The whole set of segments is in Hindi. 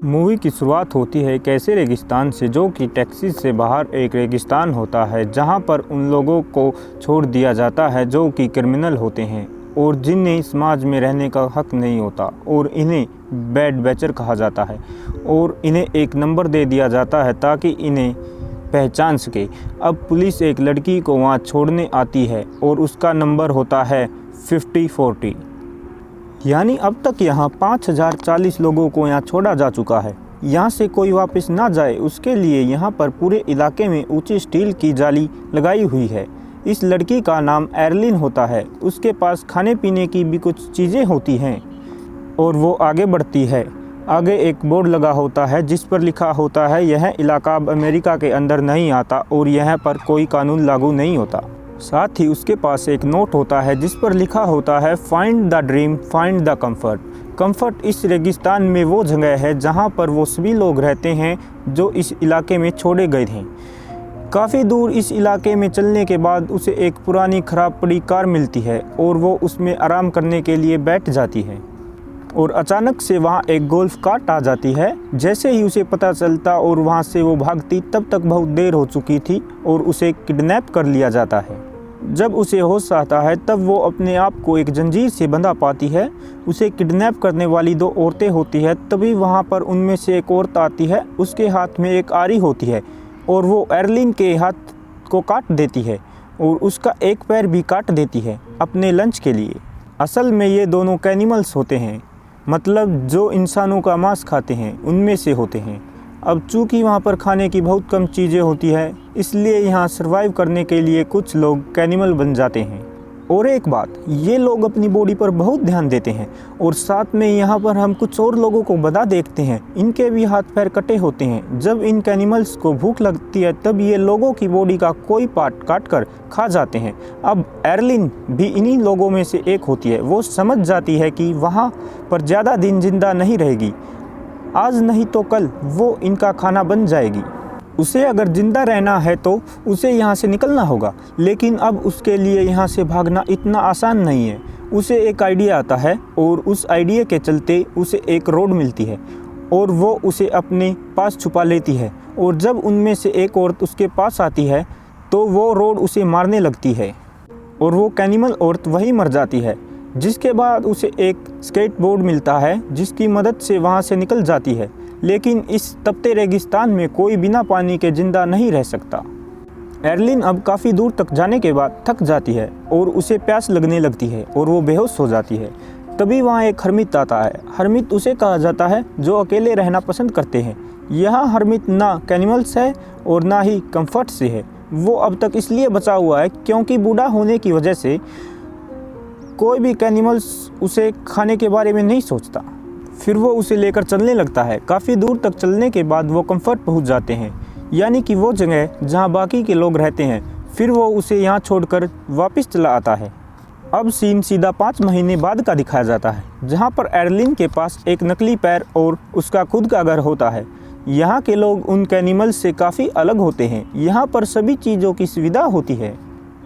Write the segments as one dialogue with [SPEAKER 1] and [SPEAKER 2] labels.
[SPEAKER 1] मूवी की शुरुआत होती है एक ऐसे रेगिस्तान से जो कि टेक्सास से बाहर एक रेगिस्तान होता है, जहां पर उन लोगों को छोड़ दिया जाता है जो कि क्रिमिनल होते हैं और जिन्हें समाज में रहने का हक नहीं होता और इन्हें बैड बैचर कहा जाता है और इन्हें एक नंबर दे दिया जाता है ताकि इन्हें पहचान सके। अब पुलिस एक लड़की को वहां छोड़ने आती है और उसका नंबर होता है 5040, यानी अब तक यहाँ 5040 लोगों को यहाँ छोड़ा जा चुका है। यहाँ से कोई वापस ना जाए उसके लिए यहाँ पर पूरे इलाके में ऊंची स्टील की जाली लगाई हुई है। इस लड़की का नाम एरलिन होता है। उसके पास खाने पीने की भी कुछ चीज़ें होती हैं और वो आगे बढ़ती है। आगे एक बोर्ड लगा होता है जिस पर लिखा होता है यह इलाका अब अमेरिका के अंदर नहीं आता और यहाँ पर कोई कानून लागू नहीं होता। साथ ही उसके पास एक नोट होता है जिस पर लिखा होता है find the dream find the comfort. Comfort इस रेगिस्तान में वो जगह है जहाँ पर वो सभी लोग रहते हैं जो इस इलाके में छोड़े गए थे। काफ़ी दूर इस इलाके में चलने के बाद उसे एक पुरानी ख़राब पड़ी कार मिलती है और वो उसमें आराम करने के लिए बैठ जाती है और अचानक से वहाँ एक गोल्फ कार्ट आ जाती है। जैसे ही उसे पता चलता और वहाँ से वो भागती तब तक बहुत देर हो चुकी थी और उसे किडनैप कर लिया जाता है। जब उसे होश आता है तब वो अपने आप को एक जंजीर से बंधा पाती है। उसे किडनैप करने वाली दो औरतें होती है। तभी वहाँ पर उनमें से एक औरत आती है, उसके हाथ में एक आरी होती है और वो एरलिन के हाथ को काट देती है और उसका एक पैर भी काट देती है अपने लंच के लिए। असल में ये दोनों कैनिमल्स होते हैं, मतलब जो इंसानों का मांस खाते हैं उनमें से होते हैं। अब चूँकि वहाँ पर खाने की बहुत कम चीज़ें होती है इसलिए यहाँ सर्वाइव करने के लिए कुछ लोग कैनिमल बन जाते हैं। और एक बात, ये लोग अपनी बॉडी पर बहुत ध्यान देते हैं और साथ में यहाँ पर हम कुछ और लोगों को बता देखते हैं, इनके भी हाथ पैर कटे होते हैं। जब इन कैनिमल्स को भूख लगती है तब ये लोगों की बॉडी का कोई पार्ट काट कर खा जाते हैं। अब एरलिन भी इन्हीं लोगों में से एक होती है। वो समझ जाती है कि वहाँ पर ज़्यादा दिन जिंदा नहीं रहेगी, आज नहीं तो कल वो इनका खाना बन जाएगी। उसे अगर ज़िंदा रहना है तो उसे यहाँ से निकलना होगा, लेकिन अब उसके लिए यहाँ से भागना इतना आसान नहीं है। उसे एक आइडिया आता है और उस आइडिया के चलते उसे एक रोड मिलती है और वो उसे अपने पास छुपा लेती है। और जब उनमें से एक औरत उसके पास आती है तो वो रोड उसे मारने लगती है और वो कैनिमल औरत वहीं मर जाती है। जिसके बाद उसे एक स्केटबोर्ड मिलता है जिसकी मदद से वहाँ से निकल जाती है। लेकिन इस तपते रेगिस्तान में कोई बिना पानी के जिंदा नहीं रह सकता। एरलिन अब काफ़ी दूर तक जाने के बाद थक जाती है और उसे प्यास लगने लगती है और वो बेहोश हो जाती है। तभी वहाँ एक हर्मित आता है। हर्मित उसे कहा जाता है जो अकेले रहना पसंद करते हैं। यहाँ हर्मित ना कैनिमल्स है और ना ही कंफर्ट से है। वो अब तक इसलिए बचा हुआ है क्योंकि बूढ़ा होने की वजह से कोई भी कैनिमल्स उसे खाने के बारे में नहीं सोचता। फिर वो उसे लेकर चलने लगता है। काफ़ी दूर तक चलने के बाद वो कंफर्ट पहुंच जाते हैं, यानी कि वो जगह जहां बाकी के लोग रहते हैं। फिर वो उसे यहां छोड़कर वापस चला आता है। अब सीन सीधा 5 महीने बाद का दिखाया जाता है, जहां पर एरलिन के पास एक नकली पैर और उसका खुद का घर होता है। यहाँ के लोग उन कैनिमल्स से काफ़ी अलग होते हैं। यहाँ पर सभी चीज़ों की सुविधा होती है।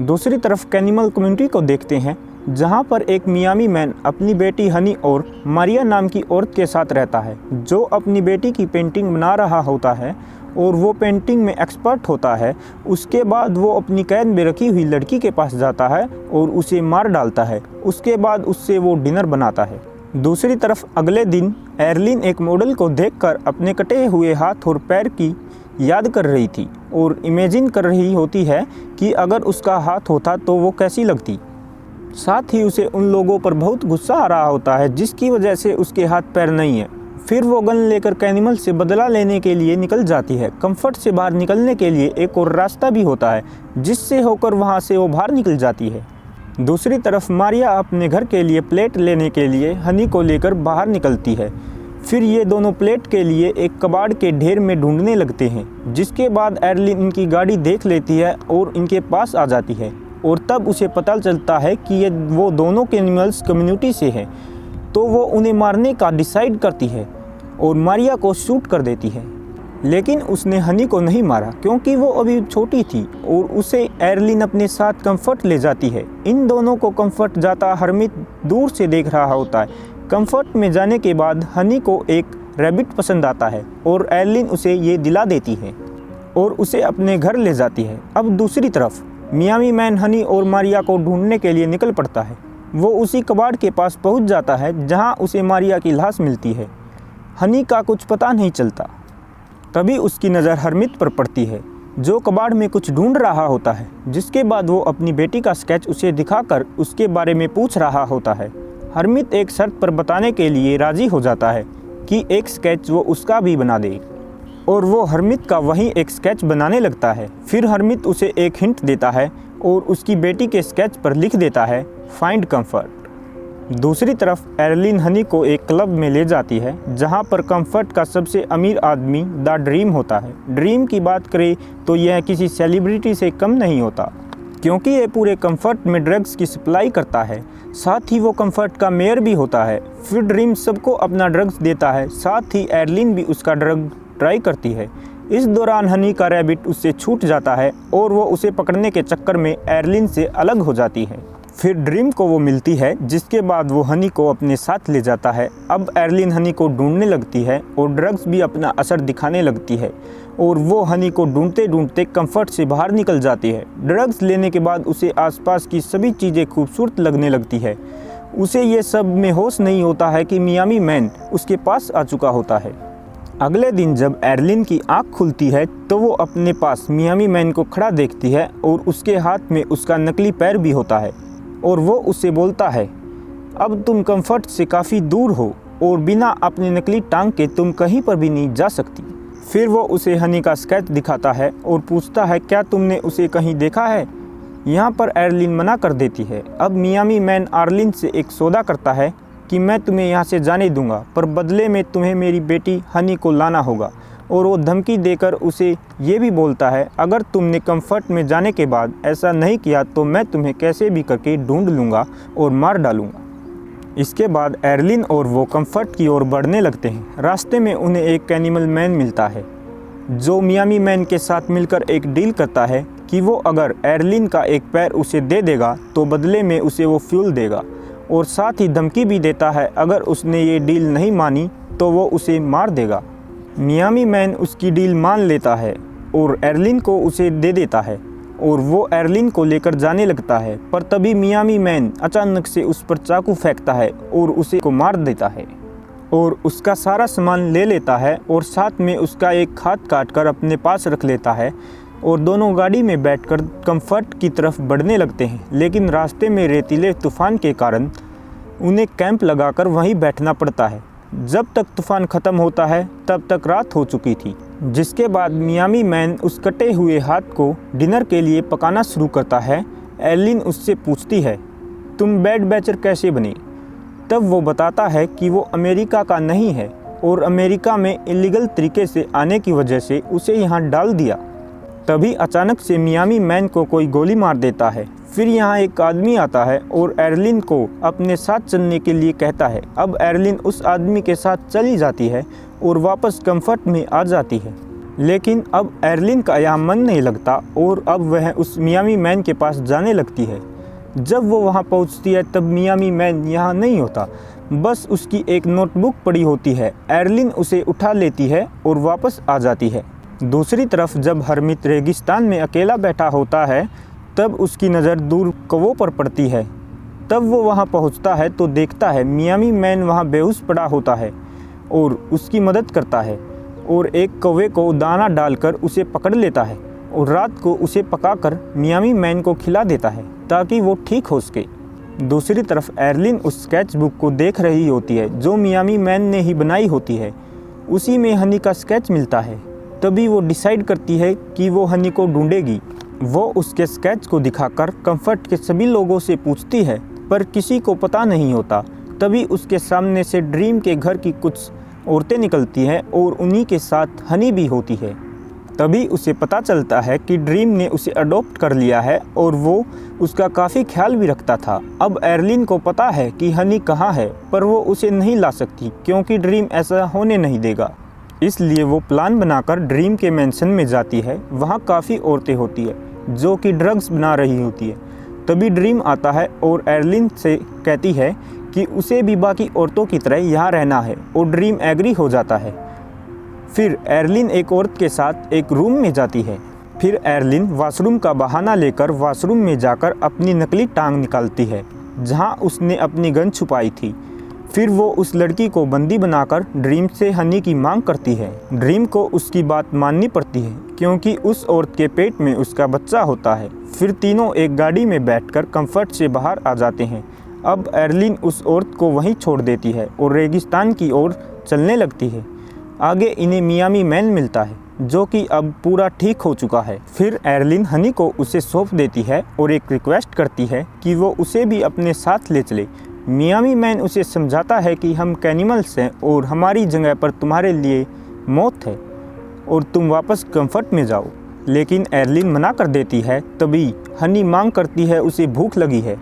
[SPEAKER 1] दूसरी तरफ कैनिमल कम्युनिटी को देखते हैं जहाँ पर एक मियामी मैन अपनी बेटी हनी और मारिया नाम की औरत के साथ रहता है, जो अपनी बेटी की पेंटिंग बना रहा होता है और वो पेंटिंग में एक्सपर्ट होता है। उसके बाद वो अपनी कैद में रखी हुई लड़की के पास जाता है और उसे मार डालता है। उसके बाद उससे वो डिनर बनाता है। दूसरी तरफ अगले दिन एरलिन एक मॉडल को देखकर अपने कटे हुए हाथ और पैर की याद कर रही थी और इमेजिन कर रही होती है कि अगर उसका हाथ होता तो वो कैसी लगती। साथ ही उसे उन लोगों पर बहुत गुस्सा आ रहा होता है जिसकी वजह से उसके हाथ पैर नहीं है। फिर वो गन लेकर कैनिमल से बदला लेने के लिए निकल जाती है। कंफर्ट से बाहर निकलने के लिए एक और रास्ता भी होता है जिससे होकर वहाँ से वो बाहर निकल जाती है। दूसरी तरफ मारिया अपने घर के लिए प्लेट लेने के लिए हनी को लेकर बाहर निकलती है। फिर ये दोनों प्लेट के लिए एक कबाड़ के ढेर में ढूंढने लगते हैं। जिसके बाद एरलिन इनकी गाड़ी देख लेती है और इनके पास आ जाती है और तब उसे पता चलता है कि ये वो दोनों कैनिमल्स कम्युनिटी से हैं। तो वो उन्हें मारने का डिसाइड करती है और मारिया को शूट कर देती है। लेकिन उसने हनी को नहीं मारा क्योंकि वो अभी छोटी थी और उसे एरलिन अपने साथ कंफर्ट ले जाती है। इन दोनों को कंफर्ट जाता हरमित दूर से देख रहा होता है। कंफर्ट में जाने के बाद हनी को एक रैबिट पसंद आता है और एर्लिन उसे ये दिला देती है और उसे अपने घर ले जाती है। अब दूसरी तरफ मियामी मैन हनी और मारिया को ढूंढने के लिए निकल पड़ता है। वो उसी कबाड़ के पास पहुंच जाता है जहां उसे मारिया की लाश मिलती है। हनी का कुछ पता नहीं चलता। तभी उसकी नज़र हरमित पर पड़ती है जो कबाड़ में कुछ ढूंढ रहा होता है, जिसके बाद वो अपनी बेटी का स्केच उसे दिखाकर उसके बारे में पूछ रहा होता है। हरमित एक शर्त पर बताने के लिए राज़ी हो जाता है कि एक स्केच वो उसका भी बना दे और वो हरमित का वहीं एक स्केच बनाने लगता है। फिर हरमित उसे एक हिंट देता है और उसकी बेटी के स्केच पर लिख देता है फाइंड कंफर्ट। दूसरी तरफ एर्लिन हनी को एक क्लब में ले जाती है जहां पर कंफर्ट का सबसे अमीर आदमी द ड्रीम होता है। ड्रीम की बात करें तो यह किसी सेलिब्रिटी से कम नहीं होता, क्योंकि ये पूरे कंफर्ट में ड्रग्स की सप्लाई करता है। साथ ही वो कंफर्ट का मेयर भी होता है। फिर ड्रीम सबको अपना ड्रग्स देता है, साथ ही एर्लिन भी उसका ड्रग ट्राई करती है। इस दौरान हनी का रैबिट उससे छूट जाता है और वो उसे पकड़ने के चक्कर में एर्लिन से अलग हो जाती है। फिर ड्रीम को वो मिलती है, जिसके बाद वो हनी को अपने साथ ले जाता है। अब एर्लिन हनी को ढूंढने लगती है और ड्रग्स भी अपना असर दिखाने लगती है और वो हनी को ढूंढते ढूंढते कंफर्ट से बाहर निकल जाती है। ड्रग्स लेने के बाद उसे आसपास की सभी चीज़ें खूबसूरत लगने लगती है। उसे ये सब में होश नहीं होता है कि मियामी मैन उसके पास आ चुका होता है। अगले दिन जब एर्लिन की आँख खुलती है तो वो अपने पास मियामी मैन को खड़ा देखती है और उसके हाथ में उसका नकली पैर भी होता है और वो उससे बोलता है अब तुम कंफर्ट से काफ़ी दूर हो और बिना अपनी नकली टांग के तुम कहीं पर भी नहीं जा सकती। फिर वो उसे हनी का स्केच दिखाता है और पूछता है क्या तुमने उसे कहीं देखा है। यहाँ पर एर्लिन मना कर देती है। अब मियामी मैन एर्लिन से एक सौदा करता है कि मैं तुम्हें यहाँ से जाने दूंगा, पर बदले में तुम्हें मेरी बेटी हनी को लाना होगा। और वो धमकी देकर उसे ये भी बोलता है अगर तुमने कंफर्ट में जाने के बाद ऐसा नहीं किया तो मैं तुम्हें कैसे भी करके ढूंढ लूँगा और मार डालूँगा। इसके बाद एर्लिन और वो कंफर्ट की ओर बढ़ने लगते हैं। रास्ते में उन्हें एक एनिमल मैन मिलता है जो मियामी मैन के साथ मिलकर एक डील करता है कि वो अगर एर्लिन का एक पैर उसे दे देगा तो बदले में उसे वो फ्यूल देगा, और साथ ही धमकी भी देता है अगर उसने ये डील नहीं मानी तो वो उसे मार देगा। मियामी मैन उसकी डील मान लेता है और एर्लिन को उसे दे देता है और वो एर्लिन को लेकर जाने लगता है, पर तभी मियामी मैन अचानक से उस पर चाकू फेंकता है और उसे को मार देता है और उसका सारा सामान ले लेता है और साथ में उसका एक हाथ काट कर अपने पास रख लेता है और दोनों गाड़ी में बैठकर कंफर्ट की तरफ बढ़ने लगते हैं। लेकिन रास्ते में रेतीले तूफान के कारण उन्हें कैंप लगाकर वहीं बैठना पड़ता है। जब तक तूफान ख़त्म होता है तब तक रात हो चुकी थी, जिसके बाद मियामी मैन उस कटे हुए हाथ को डिनर के लिए पकाना शुरू करता है। एर्लिन उससे पूछती है तुम बैड बैचर कैसे बने। तब वो बताता है कि वो अमेरिका का नहीं है और अमेरिका में इलीगल तरीके से आने की वजह से उसे यहाँ डाल दिया। तभी अचानक से मियामी मैन को कोई गोली मार देता है। फिर यहाँ एक आदमी आता है और एर्लिन को अपने साथ चलने के लिए कहता है। अब एर्लिन उस आदमी के साथ चली जाती है और वापस कंफर्ट में आ जाती है। लेकिन अब एर्लिन का यहाँ मन नहीं लगता और अब वह उस मियामी मैन के पास जाने लगती है। जब वो वहाँ पहुँचती है तब मियामी मैन यहाँ नहीं होता, बस उसकी एक नोटबुक पड़ी होती है। एर्लिन उसे उठा लेती है और वापस आ जाती है। दूसरी तरफ जब हरमित रेगिस्तान में अकेला बैठा होता है तब उसकी नज़र दूर कौवों पर पड़ती है। तब वो वहाँ पहुँचता है तो देखता है मियामी मैन वहाँ बेहोश पड़ा होता है और उसकी मदद करता है और एक कौवे को दाना डालकर उसे पकड़ लेता है और रात को उसे पकाकर मियामी मैन को खिला देता है ताकि वो ठीक हो सके। दूसरी तरफ एर्लिन उस स्केच बुक को देख रही होती है जो मियामी मैन ने ही बनाई होती है। उसी में हनी का स्केच मिलता है। तभी वो डिसाइड करती है कि वो हनी को ढूंढेगी। वो उसके स्केच को दिखाकर कंफर्ट के सभी लोगों से पूछती है पर किसी को पता नहीं होता। तभी उसके सामने से ड्रीम के घर की कुछ औरतें निकलती हैं और उन्हीं के साथ हनी भी होती है। तभी उसे पता चलता है कि ड्रीम ने उसे अडॉप्ट कर लिया है और वो उसका काफ़ी ख्याल भी रखता था। अब एर्लिन को पता है कि हनी कहाँ है, पर वो उसे नहीं ला सकती क्योंकि ड्रीम ऐसा होने नहीं देगा। इसलिए वो प्लान बनाकर ड्रीम के मेंशन में जाती है। वहाँ काफ़ी औरतें होती है जो कि ड्रग्स बना रही होती है। तभी ड्रीम आता है और एर्लिन से कहती है कि उसे भी बाकी औरतों की तरह यहाँ रहना है और ड्रीम एग्री हो जाता है। फिर एर्लिन एक औरत के साथ एक रूम में जाती है। फिर एर्लिन वॉशरूम का बहाना लेकर वॉशरूम में जाकर अपनी नकली टांग निकालती है जहाँ उसने अपनी गन छुपाई थी। फिर वो उस लड़की को बंदी बनाकर ड्रीम से हनी की मांग करती है। ड्रीम को उसकी बात माननी पड़ती है क्योंकि उस औरत के पेट में उसका बच्चा होता है। फिर तीनों एक गाड़ी में बैठकर कंफर्ट से बाहर आ जाते हैं। अब एर्लिन उस औरत को वहीं छोड़ देती है और रेगिस्तान की ओर चलने लगती है। आगे इन्हें मियामी मैन मिलता है जो कि अब पूरा ठीक हो चुका है। फिर एर्लिन हनी को उसे सौंप देती है और एक रिक्वेस्ट करती है कि वो उसे भी अपने साथ ले चले। मियामी मैन उसे समझाता है कि हम कैनिमल्स हैं और हमारी जगह पर तुम्हारे लिए मौत है और तुम वापस कंफर्ट में जाओ, लेकिन एर्लिन मना कर देती है। तभी हनी मांग करती है, उसे भूख लगी है,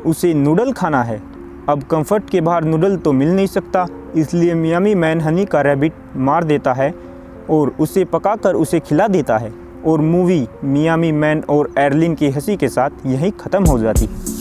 [SPEAKER 1] उसे नूडल खाना है। अब कंफर्ट के बाहर नूडल तो मिल नहीं सकता, इसलिए मियामी मैन हनी का रैबिट मार देता है और उसे पकाकर उसे खिला देता है और मूवी मियामी मैन और एर्लिन की हंसी के साथ यहीं ख़त्म हो जाती है।